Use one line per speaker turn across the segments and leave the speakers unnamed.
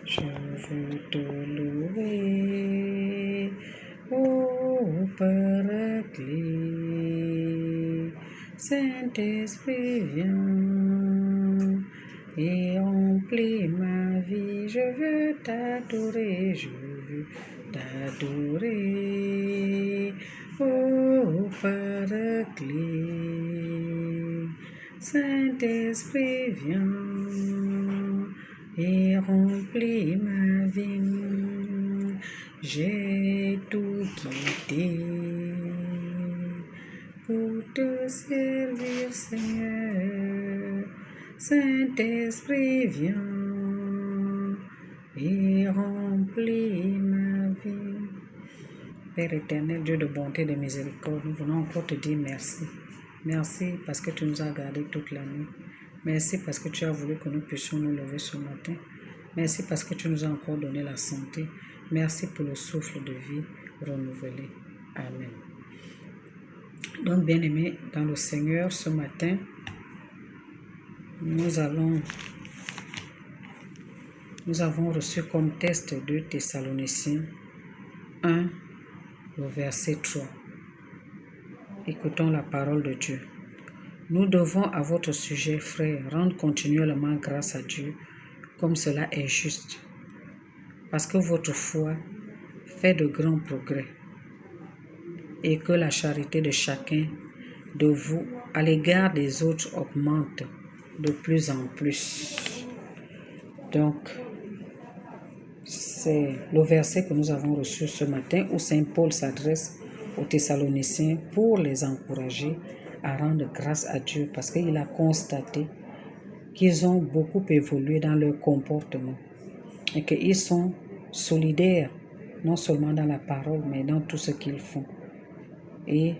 Je veux te louer, ô Paraclet. Saint-Esprit, viens et remplis ma vie. Je veux t'adorer, ô Paraclet. Saint-Esprit, viens et remplis ma vie. J'ai tout quitté pour te servir, Seigneur. Saint-Esprit, viens et remplis ma vie. Père éternel, Dieu de bonté et de miséricorde, nous voulons encore te dire merci. Merci parce que tu nous as gardés toute la nuit. Merci parce que tu as voulu que nous puissions nous lever ce matin. Merci parce que tu nous as encore donné la santé. Merci pour le souffle de vie renouvelé. Amen. Donc, bien-aimés dans le Seigneur, ce matin, nous avons reçu comme test de Thessaloniciens 1, le verset 3. Écoutons la parole de Dieu. Nous devons à votre sujet, frères, rendre continuellement grâce à Dieu, comme cela est juste, parce que votre foi fait de grands progrès et que la charité de chacun de vous à l'égard des autres augmente de plus en plus. Donc, c'est le verset que nous avons reçu ce matin où Saint Paul s'adresse aux Thessaloniciens pour les encourager à rendre grâce à Dieu parce qu'il a constaté qu'ils ont beaucoup évolué dans leur comportement et qu'ils sont solidaires, non seulement dans la parole, mais dans tout ce qu'ils font. Et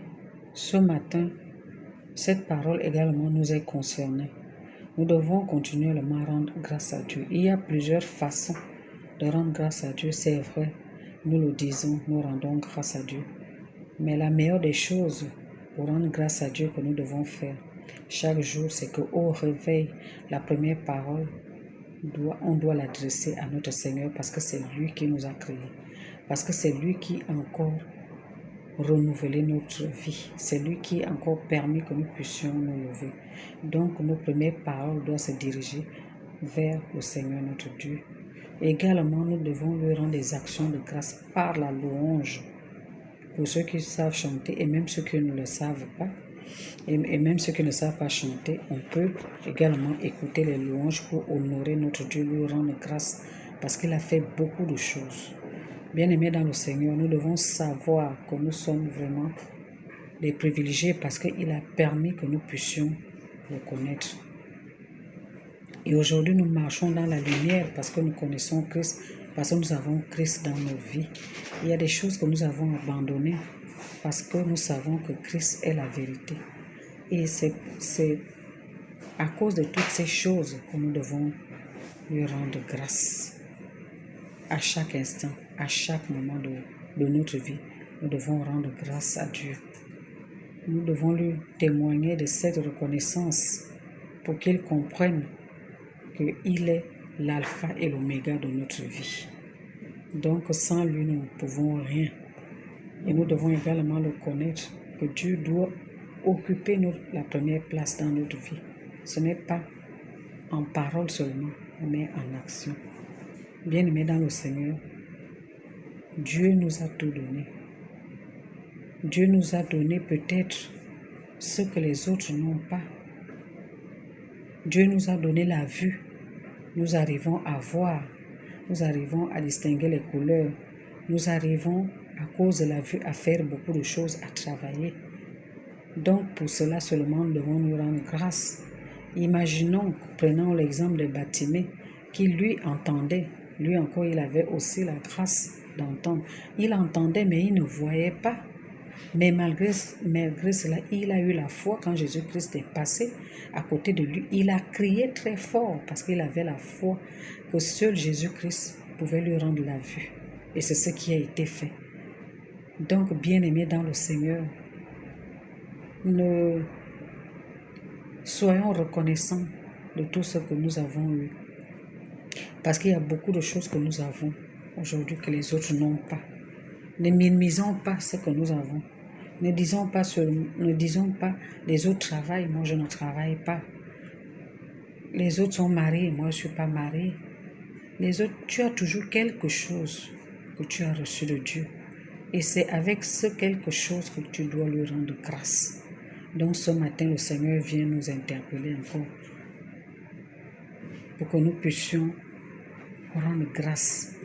ce matin, cette parole également nous est concernée. Nous devons continuellement rendre grâce à Dieu. Il y a plusieurs façons de rendre grâce à Dieu, c'est vrai. Nous le disons, nous rendons grâce à Dieu. Mais la meilleure des choses pour rendre grâce à Dieu que nous devons faire chaque jour, c'est qu'au réveil, la première parole, on doit l'adresser à notre Seigneur parce que c'est lui qui nous a créés. Parce que c'est lui qui a encore renouvelé notre vie. C'est lui qui a encore permis que nous puissions nous lever. Donc, nos premières paroles doivent se diriger vers le Seigneur notre Dieu. Également, nous devons lui rendre des actions de grâce par la louange. Pour ceux qui savent chanter et même ceux qui ne le savent pas, et même ceux qui ne savent pas chanter, on peut également écouter les louanges pour honorer notre Dieu, lui rendre grâce parce qu'il a fait beaucoup de choses. Bien-aimés dans le Seigneur, nous devons savoir que nous sommes vraiment des privilégiés parce qu'il a permis que nous puissions le connaître. Et aujourd'hui, nous marchons dans la lumière parce que nous connaissons Christ, parce que nous avons Christ dans nos vies. Il y a des choses que nous avons abandonnées parce que nous savons que Christ est la vérité. Et c'est à cause de toutes ces choses que nous devons lui rendre grâce. À chaque instant, à chaque moment de notre vie, nous devons rendre grâce à Dieu. Nous devons lui témoigner de cette reconnaissance pour qu'il comprenne qu'il est l'alpha et l'oméga de notre vie. Donc sans lui, nous ne pouvons rien. Et nous devons également le connaître, que Dieu doit occuper la première place dans notre vie. Ce n'est pas en parole seulement, mais en action. Bien-aimés dans le Seigneur, Dieu nous a tout donné. Dieu nous a donné peut-être ce que les autres n'ont pas. Dieu nous a donné la vue. Nous arrivons à voir. Nous arrivons à distinguer les couleurs. Nous arrivons, à cause de la vue, à faire beaucoup de choses, à travailler. Donc, pour cela seulement, nous devons nous rendre grâce. Imaginons, prenons l'exemple de Bartimée, qui lui entendait. Lui encore, il avait aussi la grâce d'entendre. Il entendait, mais il ne voyait pas. Mais malgré cela, il a eu la foi quand Jésus-Christ est passé à côté de lui. Il a crié très fort parce qu'il avait la foi que seul Jésus-Christ pouvait lui rendre la vue. Et c'est ce qui a été fait. Donc, bien-aimés dans le Seigneur, nous soyons reconnaissants de tout ce que nous avons eu. Parce qu'il y a beaucoup de choses que nous avons aujourd'hui que les autres n'ont pas. Ne minimisons pas ce que nous avons. Ne disons pas les autres travaillent, moi je ne travaille pas. Les autres sont mariés, moi je ne suis pas mariée. Les autres, tu as toujours quelque chose que tu as reçu de Dieu. Et c'est avec ce quelque chose que tu dois lui rendre grâce. Donc ce matin, le Seigneur vient nous interpeller encore pour que nous puissions rendre grâce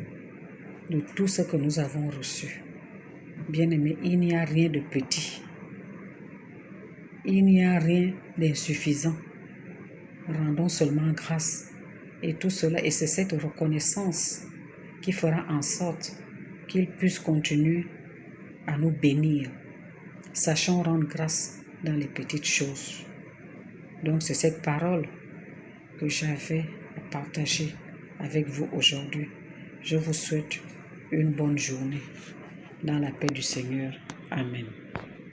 de tout ce que nous avons reçu. Bien-aimés, il n'y a rien de petit. Il n'y a rien d'insuffisant. Rendons seulement grâce. Et tout cela, et c'est cette reconnaissance qui fera en sorte qu'il puisse continuer à nous bénir. Sachons rendre grâce dans les petites choses. Donc c'est cette parole que j'avais à partager avec vous aujourd'hui. Je vous souhaite une bonne journée dans la paix du Seigneur. Amen.